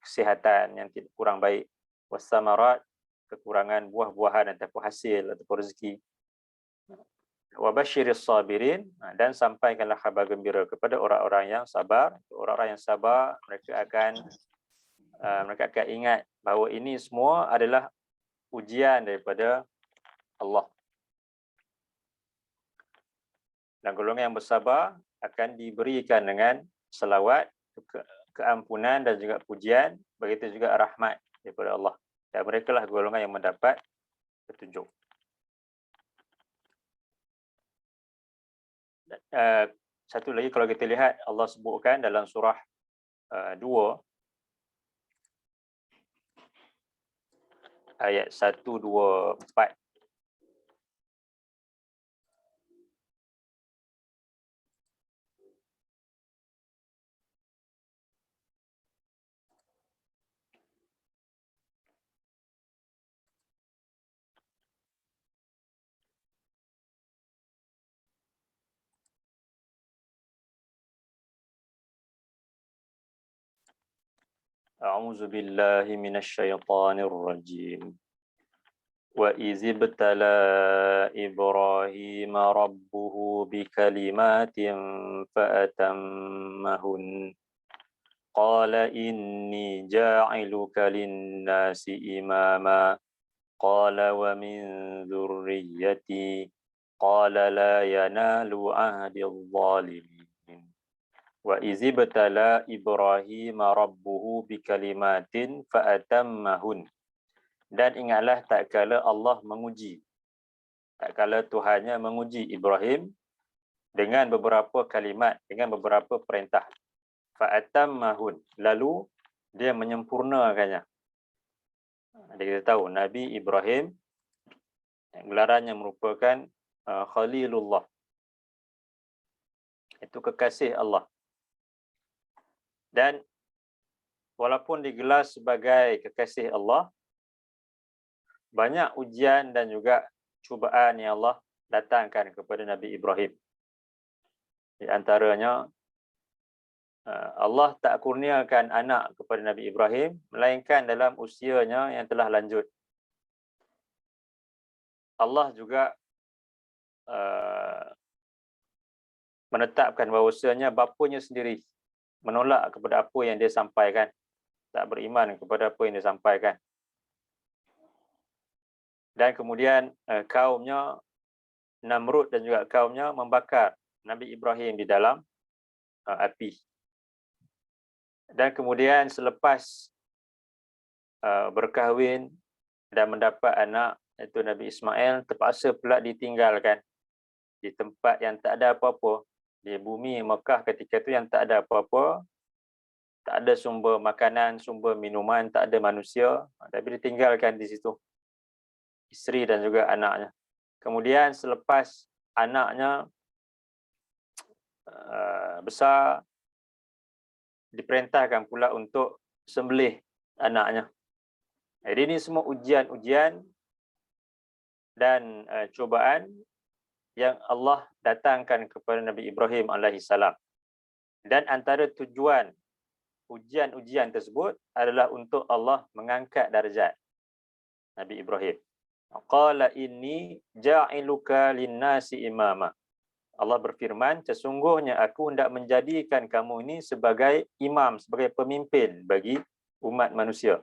S1: kesihatan yang kurang baik, wasamarat, kekurangan buah-buahan ataupun hasil ataupun rezeki. Wa basyiris sabirin, dan sampaikanlah khabar gembira kepada orang-orang yang sabar. Orang-orang yang sabar, mereka akan ingat bahawa ini semua adalah ujian daripada Allah. Dan golongan yang bersabar akan diberikan dengan selawat, keampunan dan juga pujian, begitu juga rahmat daripada Allah. Dan mereka lah golongan yang mendapat petunjuk. Satu lagi kalau kita lihat, Allah sebutkan dalam surah 2 ayat 1, 2, 4. A'udzu billahi minasyaitonir rajim. Wa izibtala Ibrahim rabbuhu bikalimatin fa'atammahun. Qala inni ja'iluka lin-nasi imama. Qala wa min dzurriyyati. Qala la yanalu ahdil zalimin. Wa izibtala Ibrahim rabbuhu bikalimatin fa'atammahun. Dan ingatlah tak kala Allah menguji, tak kala Tuhannya menguji Ibrahim dengan beberapa kalimat, dengan beberapa perintah. Fa'atammahun, lalu dia menyempurnakannya. Jadi kita tahu Nabi Ibrahim gelarannya merupakan Khalilullah, itu kekasih Allah. Dan walaupun digelar sebagai kekasih Allah, banyak ujian dan juga cubaan yang Allah datangkan kepada Nabi Ibrahim. Di antaranya, Allah tak kurniakan anak kepada Nabi Ibrahim, melainkan dalam usianya yang telah lanjut. Allah juga menetapkan bahawasanya bapanya sendiri menolak kepada apa yang dia sampaikan, tak beriman kepada apa yang dia sampaikan. Dan kemudian kaumnya, Namrud dan juga kaumnya membakar Nabi Ibrahim di dalam api. Dan kemudian selepas berkahwin dan mendapat anak, iaitu Nabi Ismail, terpaksa pula ditinggalkan di tempat yang tak ada apa-apa. Di bumi Mekah ketika itu yang tak ada apa-apa, tak ada sumber makanan, sumber minuman, tak ada manusia, tapi ditinggalkan di situ, isteri dan juga anaknya. Kemudian selepas anaknya besar, diperintahkan pula untuk sembelih anaknya. Jadi ini semua ujian-ujian dan cubaan yang Allah datangkan kepada Nabi Ibrahim alaihissalam. Dan antara tujuan ujian-ujian tersebut adalah untuk Allah mengangkat darjat Nabi Ibrahim. Qala inni ja'iluka linnasi imama. Allah berfirman, sesungguhnya aku hendak menjadikan kamu ini sebagai imam, sebagai pemimpin bagi umat manusia.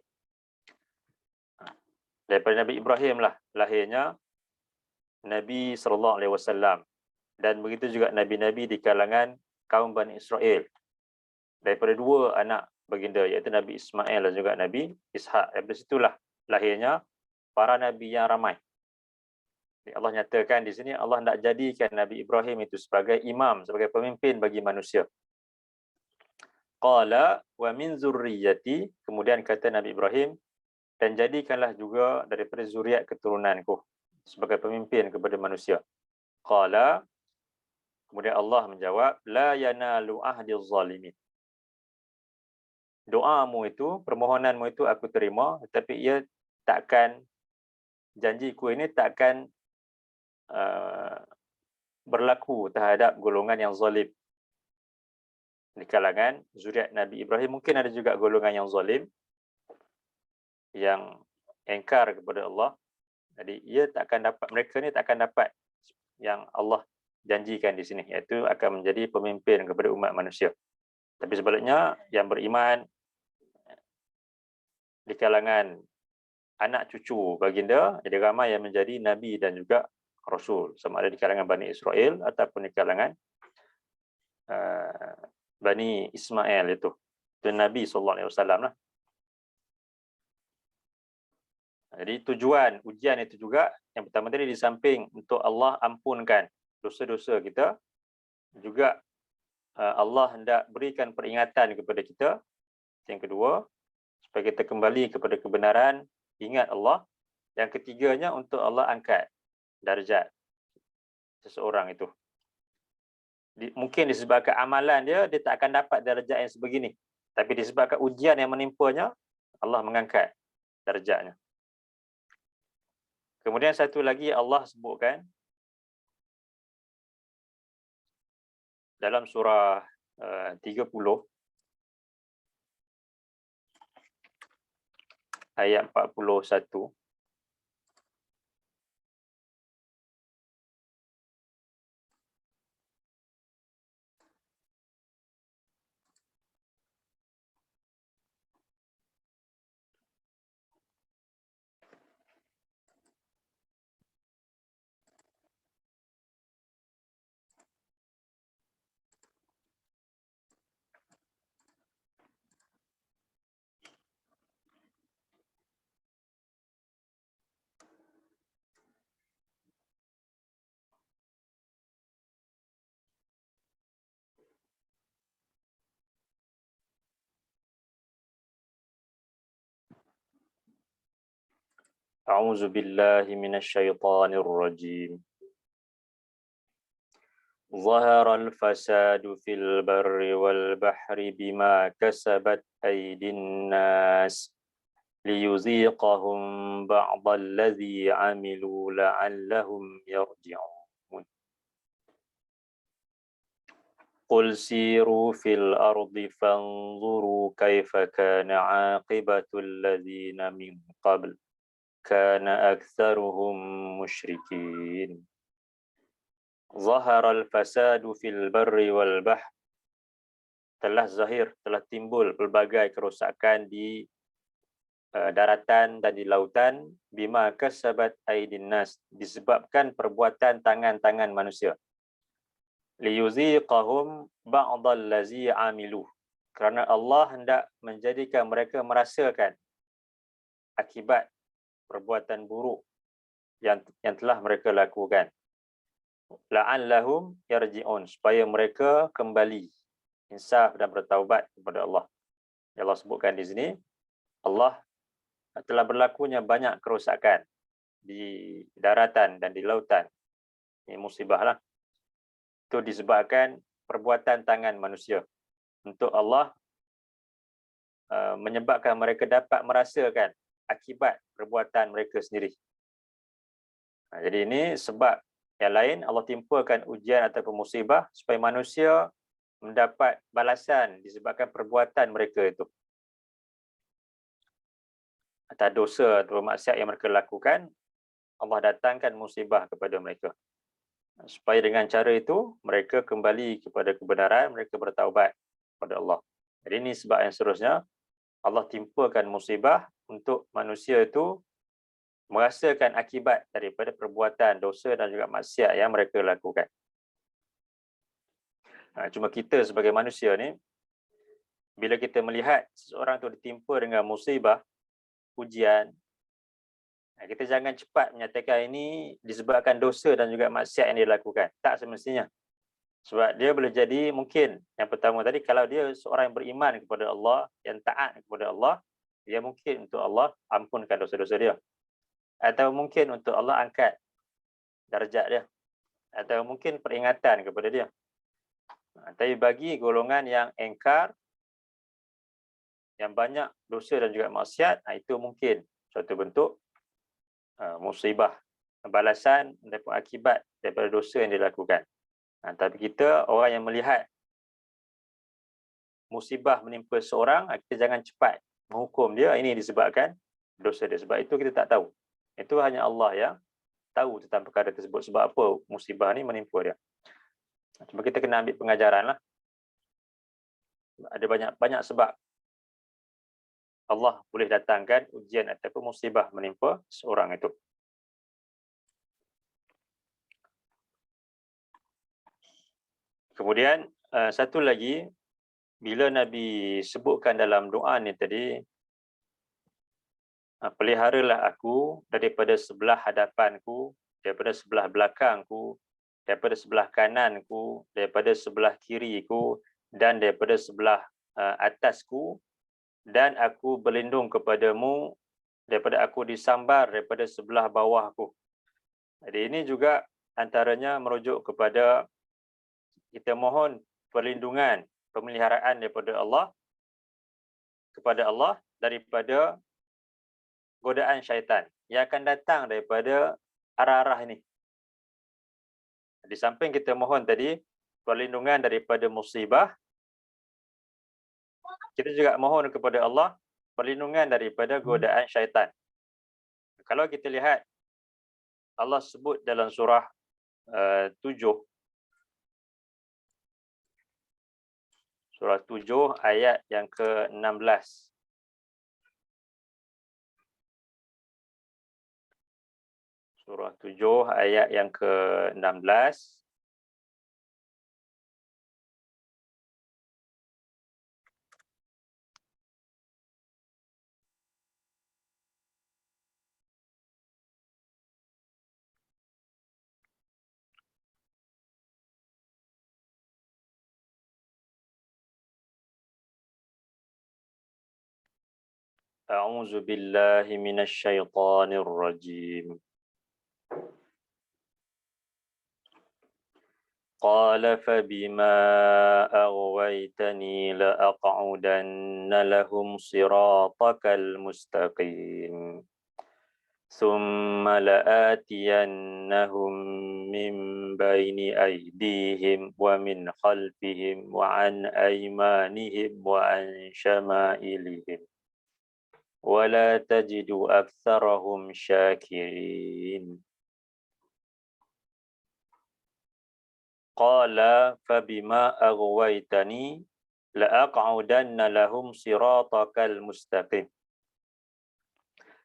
S1: Daripada Nabi Ibrahim lah lahirnya Nabi SAW. Dan begitu juga nabi-nabi di kalangan kaum Bani Israel. Daripada dua anak baginda, iaitu Nabi Ismail dan juga Nabi Ishak. Daripada situlah lahirnya para nabi yang ramai. Allah nyatakan di sini, Allah nak jadikan Nabi Ibrahim itu sebagai imam, sebagai pemimpin bagi manusia. Qala wa min zurriyyati, kemudian kata Nabi Ibrahim, dan jadikanlah juga daripada zuriat keturunanku sebagai pemimpin kepada manusia. Qala, kemudian Allah menjawab, la yanalu ahdiz zalimin. Doamu itu, permohonanmu itu aku terima, tetapi ia takkan, janjiku ini takkan berlaku terhadap golongan yang zalim. Di kalangan zuriat Nabi Ibrahim mungkin ada juga golongan yang zalim, yang engkar kepada Allah. Jadi mereka ni takkan dapat yang Allah janjikan di sini, iaitu akan menjadi pemimpin kepada umat manusia. Tapi sebaliknya, yang beriman di kalangan anak cucu baginda, jadi ramai yang menjadi nabi dan juga rasul, sama ada di kalangan Bani Israel ataupun di kalangan Bani Ismail itu Nabi SAW lah. Jadi tujuan ujian itu juga, yang pertama tadi, di samping untuk Allah ampunkan dosa-dosa kita, juga Allah hendak berikan peringatan kepada kita. Yang kedua, supaya kita kembali kepada kebenaran, ingat Allah. Yang ketiganya, untuk Allah angkat darjat seseorang itu. Mungkin disebabkan amalan dia tak akan dapat darjat yang sebegini. Tapi disebabkan ujian yang menimpanya, Allah mengangkat darjatnya. Kemudian satu lagi Allah sebutkan dalam surah 30 ayat 41. A'udzu billahi minasyaitonir rajim. Zaharal fasadu fil barri wal bahri bima kasabat aydin nas liyuziqahum ba'dal ladzi 'amilu la'allahum yarji'un. Qul siru fil ardi fanzuru kaifa kana 'aqibatul ladzina min qabl. Kana aktsaruhum musyrikin. Zaharal fasadu fil barri wal bahr. Telah zahir, telah timbul pelbagai kerosakan di daratan dan di lautan, bima kasabat aydin nas, disebabkan perbuatan tangan-tangan manusia. Liyuziqahum ba'dal ladzi 'amilu, kerana Allah hendak menjadikan mereka merasakan akibat perbuatan buruk yang telah mereka lakukan. La'allahum yarji'un, supaya mereka kembali insaf dan bertaubat kepada Allah. Yang Allah sebutkan di sini, Allah telah berlakunya banyak kerosakan di daratan dan di lautan. Ini musibah lah. Itu disebabkan perbuatan tangan manusia. Untuk Allah menyebabkan mereka dapat merasakan akibat perbuatan mereka sendiri. Jadi ini sebab yang lain Allah timpakan ujian ataupun musibah supaya manusia mendapat balasan disebabkan perbuatan mereka itu. Atas dosa atau maksiat yang mereka lakukan, Allah datangkan musibah kepada mereka. Supaya dengan cara itu, mereka kembali kepada kebenaran, mereka bertaubat kepada Allah. Jadi ini sebab yang seterusnya, Allah timpakan musibah untuk manusia itu merasakan akibat daripada perbuatan dosa dan juga maksiat yang mereka lakukan. Cuma kita sebagai manusia ni, bila kita melihat seseorang tu ditimpa dengan musibah, ujian, kita jangan cepat menyatakan ini disebabkan dosa dan juga maksiat yang dia lakukan. Tak semestinya. Sebab dia boleh jadi mungkin, yang pertama tadi, kalau dia seorang yang beriman kepada Allah, yang taat kepada Allah, dia mungkin untuk Allah ampunkan dosa-dosa dia. Atau mungkin untuk Allah angkat darjat dia. Atau mungkin peringatan kepada dia. Tapi bagi golongan yang engkar, yang banyak dosa dan juga maksiat, itu mungkin suatu bentuk musibah, balasan dan akibat daripada dosa yang dilakukan. Tapi kita, orang yang melihat musibah menimpa seorang, kita jangan cepat menghukum dia, ini disebabkan dosa dia. Sebab itu kita tak tahu. Itu hanya Allah yang tahu tentang perkara tersebut. Sebab apa musibah ni menimpa dia. Cuma kita kena ambil pengajaran lah. Ada banyak sebab Allah boleh datangkan ujian ataupun musibah menimpa seorang itu. Kemudian satu lagi, bila Nabi sebutkan dalam doa ni tadi, peliharalah aku daripada sebelah hadapanku, daripada sebelah belakangku, daripada sebelah kananku, daripada sebelah kiriku, dan daripada sebelah atasku, dan aku berlindung kepadamu daripada aku disambar daripada sebelah bawahku. Jadi ini juga antaranya merujuk kepada kita mohon perlindungan, pemeliharaan daripada Allah, kepada Allah daripada godaan syaitan yang akan datang daripada arah-arah ini. Di samping kita mohon tadi perlindungan daripada musibah, kita juga mohon kepada Allah perlindungan daripada godaan syaitan. Kalau kita lihat, Allah sebut dalam surah 7, surah 7 ayat yang ke-16. Surah 7 ayat yang ke-16. A'udzu billahi minasy syaithanir rajim. Qala fabima aghwaytani la'aq'udanna lahum siratakal mustaqim. Thumma la'atiyannahum min baini aydihim wa min khalfihim wa an aymanihim wa an syama'ilihim. ولا تجد أكثرهم شاكرين. قال فبما أغويتني لأقعدن لهم صراطك المستقيم.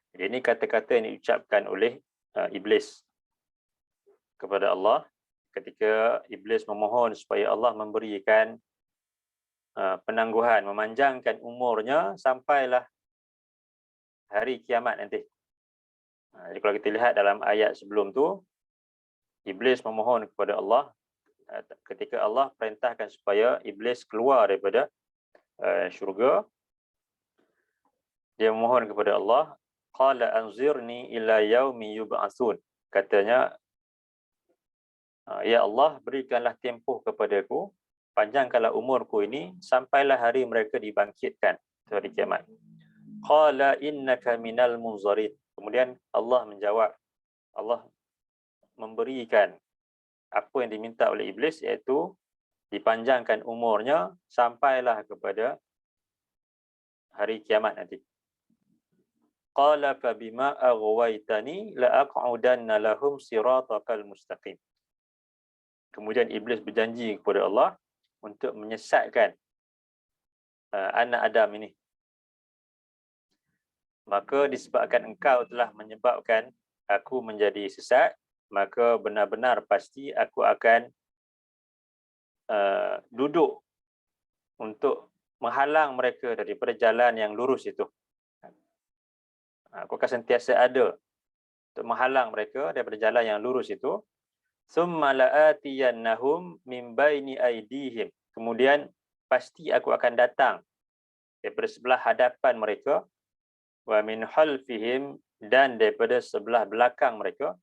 S1: Jadi ini kata-kata yang diucapkan oleh Iblis kepada Allah ketika Iblis memohon supaya Allah memberikan penangguhan, memanjangkan umurnya sampailah hari kiamat nanti. Jadi kalau kita lihat dalam ayat sebelum tu, Iblis memohon kepada Allah ketika Allah perintahkan supaya Iblis keluar daripada syurga. Dia memohon kepada Allah, qala anzirni ila yaumi yub'atsun. Katanya, ya Allah, berikanlah tempoh kepadaku, panjangkanlah umurku ini sampailah hari mereka dibangkitkan hari kiamat. Qala innaka minal munzarin. Kemudian Allah menjawab, Allah memberikan apa yang diminta oleh iblis, iaitu dipanjangkan umurnya sampailah kepada hari kiamat nanti. Qala fa bima aghwaytani la aq'udanna lahum siratakal mustaqim. Kemudian iblis berjanji kepada Allah untuk menyesatkan anak Adam ini. Maka disebabkan engkau telah menyebabkan aku menjadi sesat, maka benar-benar pasti aku akan duduk untuk menghalang mereka daripada jalan yang lurus itu. Aku akan sentiasa ada untuk menghalang mereka daripada jalan yang lurus itu. Tsumma la'atiyannahum min baini aydihim. Kemudian pasti aku akan datang daripada sebelah hadapan mereka, wa min khalfihim, dan daripada sebelah belakang mereka,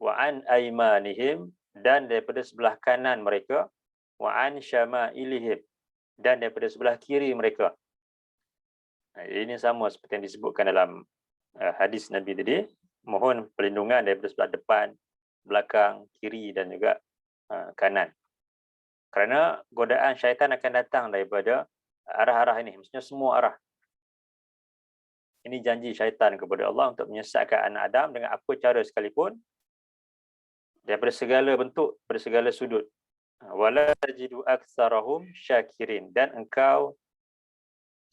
S1: wa an aymanihim, dan daripada sebelah kanan mereka, wa an syama'ilihim, dan daripada sebelah kiri mereka. Ini sama seperti yang disebutkan dalam hadis Nabi tadi, mohon perlindungan daripada sebelah depan, belakang, kiri dan juga kanan. Kerana godaan syaitan akan datang daripada arah-arah ini, maksudnya semua arah. Ini janji syaitan kepada Allah untuk menyesatkan anak Adam dengan apa cara sekalipun, daripada segala bentuk, daripada segala sudut. Wala tajidu aktsarahum syakirin, dan engkau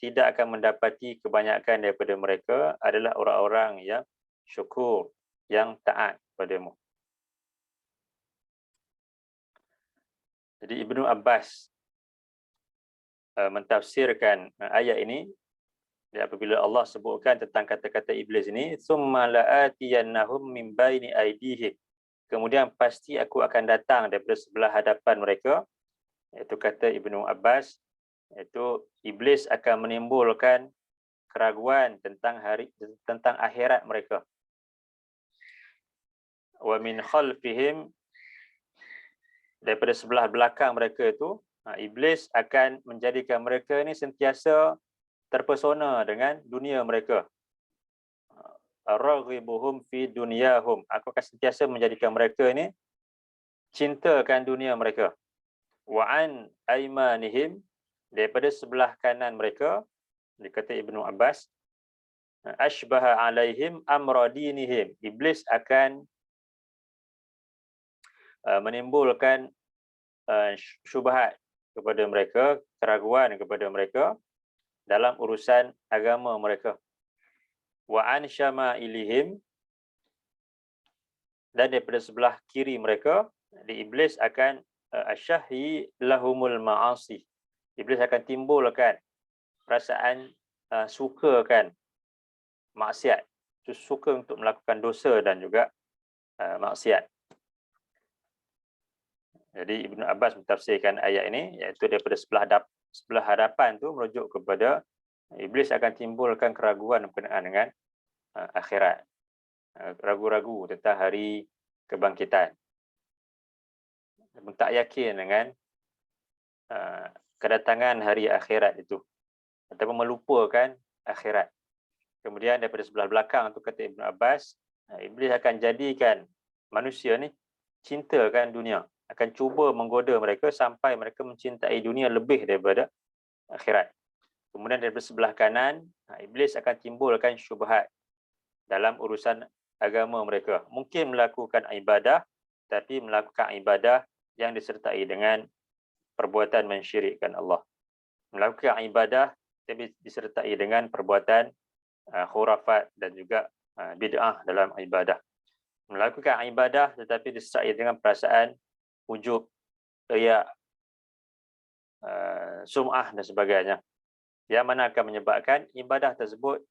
S1: tidak akan mendapati kebanyakan daripada mereka adalah orang-orang yang syukur, yang taat padamu. Jadi Ibnu Abbas mentafsirkan ayat ini, apabila Allah sebutkan tentang kata-kata iblis ini, summa la'atiyannahum min baini aydihim, kemudian pasti aku akan datang daripada sebelah hadapan mereka, iaitu kata Ibnu Abbas, iaitu iblis akan menimbulkan keraguan tentang akhirat mereka. Wa min khalfihim, daripada sebelah belakang mereka itu, iblis akan menjadikan mereka ini sentiasa terpesona dengan dunia mereka. Raghibuhum fi dunyahum, aku akan sentiasa menjadikan mereka ini cintakan dunia mereka. Wa an aymanihim, daripada sebelah kanan mereka, dikata Ibnu Abbas, ashbaha alaihim amra dinihim, iblis akan menimbulkan syubhat kepada mereka, keraguan kepada mereka dalam urusan agama mereka. Wa an syama'ilihim, dan daripada sebelah kiri mereka, di iblis akan asyahhi lahumul ma'asi, iblis akan timbulkan perasaan sukakan maksiat, suka untuk melakukan dosa dan juga maksiat. Jadi Ibnu Abbas mentafsirkan ayat ini, iaitu daripada sebelah hadapan tu merujuk kepada iblis akan timbulkan keraguan berkenaan dengan akhirat, ragu-ragu tentang hari kebangkitan, tak yakin dengan kedatangan hari akhirat itu, ataupun melupakan akhirat. Kemudian daripada sebelah belakang tu, kata Ibnu Abbas, iblis akan jadikan manusia ni cintakan dunia, akan cuba menggoda mereka sampai mereka mencintai dunia lebih daripada akhirat. Kemudian daripada sebelah kanan, iblis akan timbulkan syubhat dalam urusan agama mereka. Mungkin melakukan ibadah, tapi melakukan ibadah yang disertai dengan perbuatan mensyirikkan Allah. Melakukan ibadah tapi disertai dengan perbuatan khurafat dan juga bid'ah dalam ibadah. Melakukan ibadah tetapi disertai dengan perasaan ujub, riya, sum'ah dan sebagainya, yang mana akan menyebabkan ibadah tersebut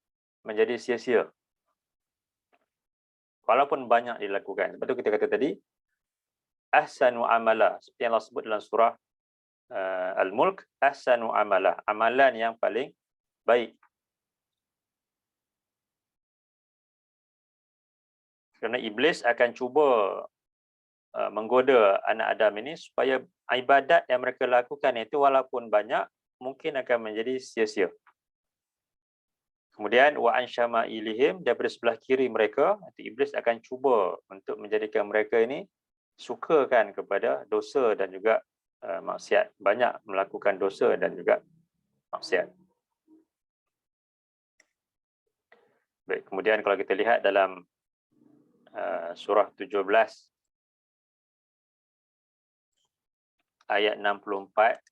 S1: menjadi sia-sia walaupun banyak dilakukan. Sebab tu kita kata tadi, ahsanu amala, seperti yang Allah sebut dalam surah Al-Mulk, ahsanu amala, amalan yang paling baik. Kerana iblis akan cuba menggoda anak Adam ini supaya ibadat yang mereka lakukan itu walaupun banyak, mungkin akan menjadi sia-sia. Kemudian wa an syama'ilihim, daripada sebelah kiri mereka, nanti iblis akan cuba untuk menjadikan mereka ini sukakan kepada dosa dan juga maksiat, banyak melakukan dosa dan juga maksiat. Baik, kemudian kalau kita lihat dalam surah 17 ayat 64,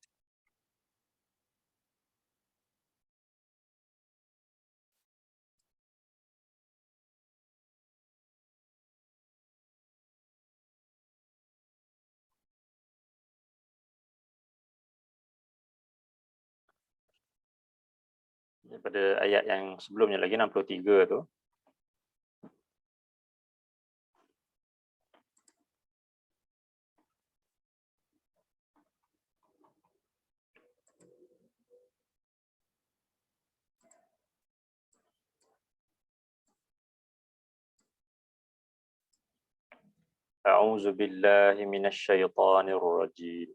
S1: daripada ayat yang sebelumnya lagi 63 tu, A'udzu billahi minasyaitonir rajim.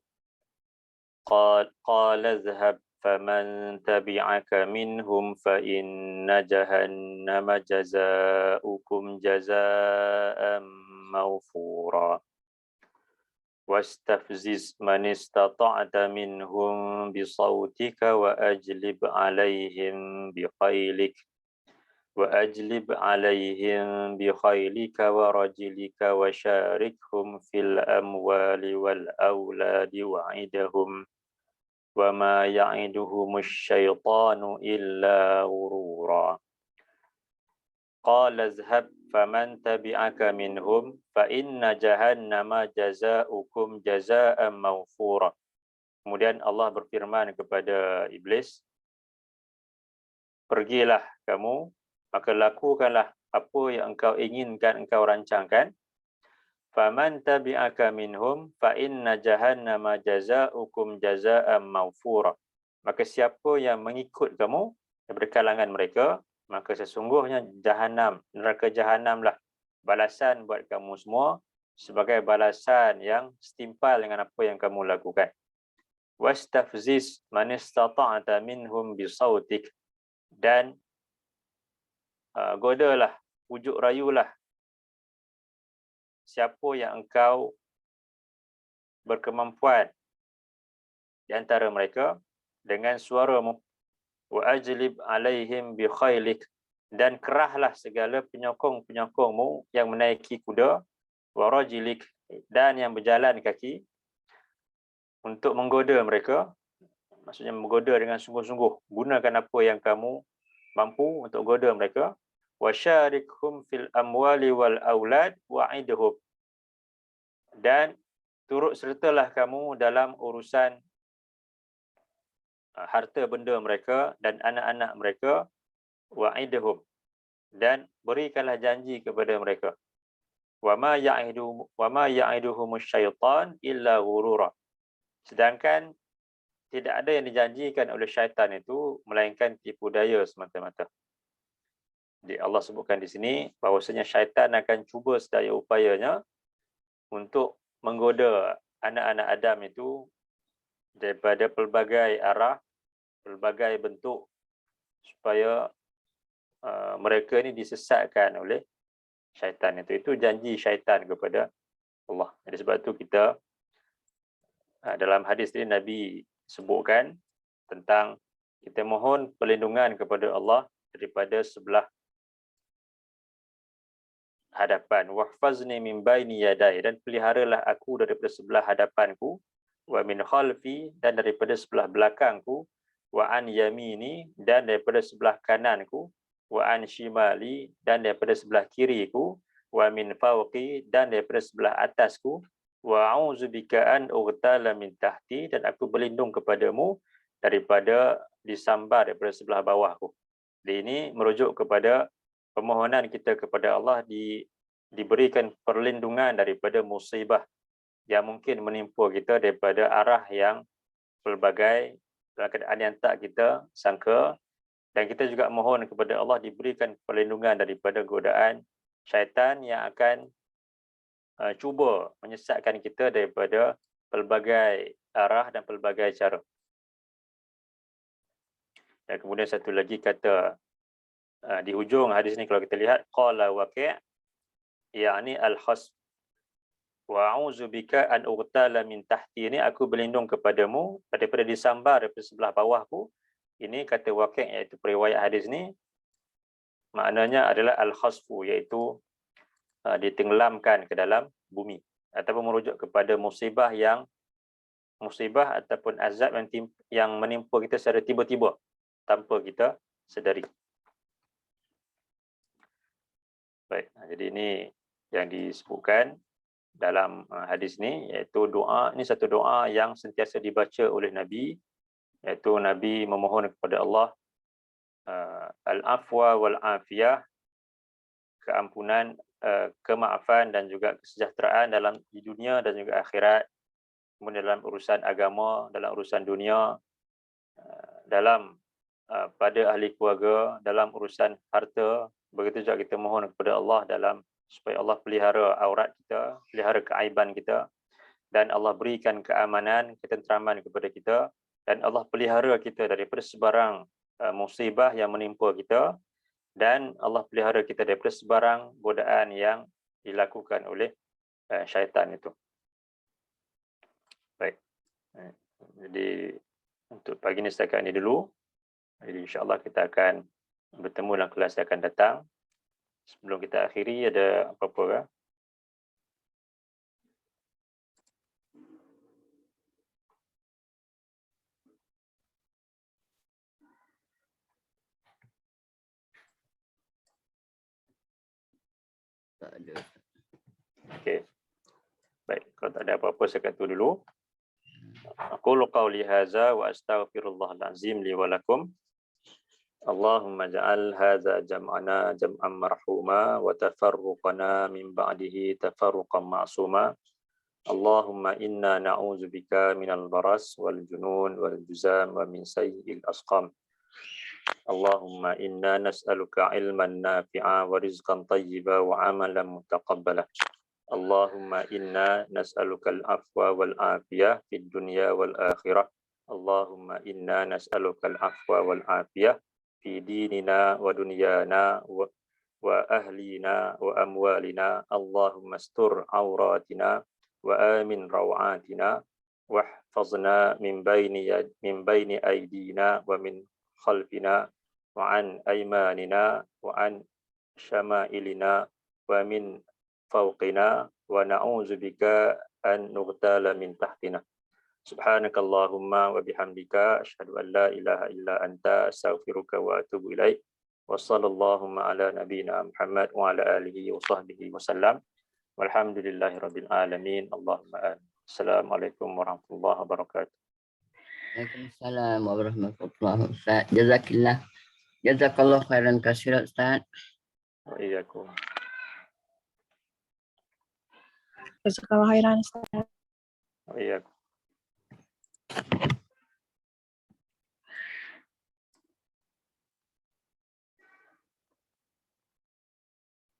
S1: قال اذهب فمن تبعك منهم فإن جهنم جزاؤكم جزاء موفورا واستفزز من استطعت منهم بصوتك وأجلب عليهم بخيلك ورجلك وشاركهم في الأموال والأولاد وعدهم وما يعدهم الشيطان إلا غرورا قال اذهب فمن تبعك منهم فإن جهنم جزاؤكم جزاء موفورا. Kemudian Allah berfirman kepada iblis, pergilah kamu, maka lakukanlah apa yang engkau inginkan, engkau rancangkan. Faman tabi'aka minhum fa inna jahannama jazaa'ukum jazaa'an mawfura. Maka siapa yang mengikut kamu daripada kalangan mereka, maka sesungguhnya jahanam, neraka jahanamlah balasan buat kamu semua sebagai balasan yang setimpal dengan apa yang kamu lakukan. Wastafziz man istata'ta minhum bisautik, dan godalah, pujuk rayulah siapa yang engkau berkemampuan di antara mereka dengan suaramu. Wa ajlib alaihim bi khailik, dan kerahlah segala penyokong-penyokongmu yang menaiki kuda. Wa rajilik, dan yang berjalan kaki, untuk menggoda mereka. Maksudnya menggoda dengan sungguh-sungguh. Gunakan apa yang kamu mampu untuk goda mereka. Wasyarikhum fil amwali wal aulad wa'idhum, dan turut sertalah kamu dalam urusan harta benda mereka dan anak-anak mereka. Wa'idhum, dan berikanlah janji kepada mereka. Wa ma ya'iduhumus syaitan illa ghurura, sedangkan tidak ada yang dijanjikan oleh syaitan itu melainkan tipu daya semata-mata. Allah sebutkan di sini bahawasanya syaitan akan cuba sedaya upayanya untuk menggoda anak-anak Adam itu daripada pelbagai arah, pelbagai bentuk, supaya mereka ini disesatkan oleh syaitan itu. Itu janji syaitan kepada Allah. Jadi sebab itu kita dalam hadis ini Nabi sebutkan tentang kita mohon perlindungan kepada Allah daripada sebelah hadapan. Wahfazni min baini yadai, dan peliharalah aku daripada sebelah hadapanku. Wa min khalfi, dan daripada sebelah belakangku. Wa an yamini, dan daripada sebelah kananku. Wa an shimali, dan daripada sebelah kiriku. Wa min fawqi, dan daripada sebelah atasku. Wa a'udzubika an ughtala min tahti, dan aku berlindung kepadamu daripada disambar daripada sebelah bawahku. Ini merujuk kepada permohonan kita kepada Allah diberikan perlindungan daripada musibah yang mungkin menimpa kita daripada arah yang pelbagai, dalam keadaan yang tak kita sangka. Dan kita juga mohon kepada Allah diberikan perlindungan daripada godaan syaitan yang akan cuba menyesatkan kita daripada pelbagai arah dan pelbagai cara. Dan kemudian satu lagi kata Di hujung hadis ni kalau kita lihat qala Waqi' yakni al-khasf wa a'udzubika an ughtala min tahti, ini aku berlindung kepadamu daripada disambar daripada sebelah bawahku. Ini kata Waqi' iaitu periwayat hadis ni maknanya adalah al-khasfu, iaitu ditenggelamkan ke dalam bumi, ataupun merujuk kepada musibah ataupun azab yang menimpa kita secara tiba-tiba tanpa kita sedari. Baik, jadi ini yang disebutkan dalam hadis ni, iaitu doa. Ini satu doa yang sentiasa dibaca oleh Nabi, iaitu Nabi memohon kepada Allah al-afwa wal-afiyah, keampunan, kemaafan dan juga kesejahteraan di dunia dan juga akhirat, kemudian dalam urusan agama, dalam urusan dunia, dalam pada ahli keluarga, dalam urusan harta. Begitu juga kita mohon kepada Allah supaya Allah pelihara aurat kita, pelihara keaiban kita, dan Allah berikan keamanan, ketenteraman kepada kita, dan Allah pelihara kita daripada sebarang musibah yang menimpa kita, dan Allah pelihara kita daripada sebarang godaan yang dilakukan oleh syaitan itu. Baik. Jadi untuk pagi ini setakat ini dulu. Jadi insya-Allah kita akan bertemu dalam kelas yang akan datang. Sebelum kita akhiri, ada apa-apa kah?
S2: Tak ada.
S1: Okey. Baik, kalau tak ada apa-apa setakat itu dulu. Aqulu qawli hadza wa astaghfirullahal azim li wa lakum. Allahumma ja'al hadza jam'ana jam'an marhuma wa tafarruqana min ba'dihi tafarruqan ma'suma. Allahumma inna na'udzubika minal baras wal junun wal juzam wa min sayyi'il asqam. Allahumma inna nas'aluka ilman nafi'a wa rizqan tayyiba wa amalan mutaqabbala. Allahumma inna nas'aluka al-afwa wal afiyah fid dunya wal akhirah. Allahumma inna nas'aluka al-afwa wal afiyah fi dinina wa dunyana wa ahlina wa amwalina. Allahumma astur auratina wa amin rawatina wahfazna min bayni aydina wa min khalfina wa an aymanina wa an syama'ilina wa min fawqina wa na'udzubika an nughtala min tahtina. Subhanakallahumma wa bihamdika asyhadu an la ilaha illa anta astaghfiruka wa atubu ilaik. Wa sallallahu ala nabiyyina Muhammad wa ala alihi wa sahbihi wasallam. Walhamdulillahirabbil alamin. Allahumma amin. Assalamualaikum warahmatullahi wabarakatuh.
S2: Waalaikumsalam warahmatullahi wabarakatuh. Jazakillah. Jazakallah khairan katsiran Ustaz.
S1: Wa iyyakum.
S3: Jazakallah khairan Ustaz.
S1: Wa iyyakum.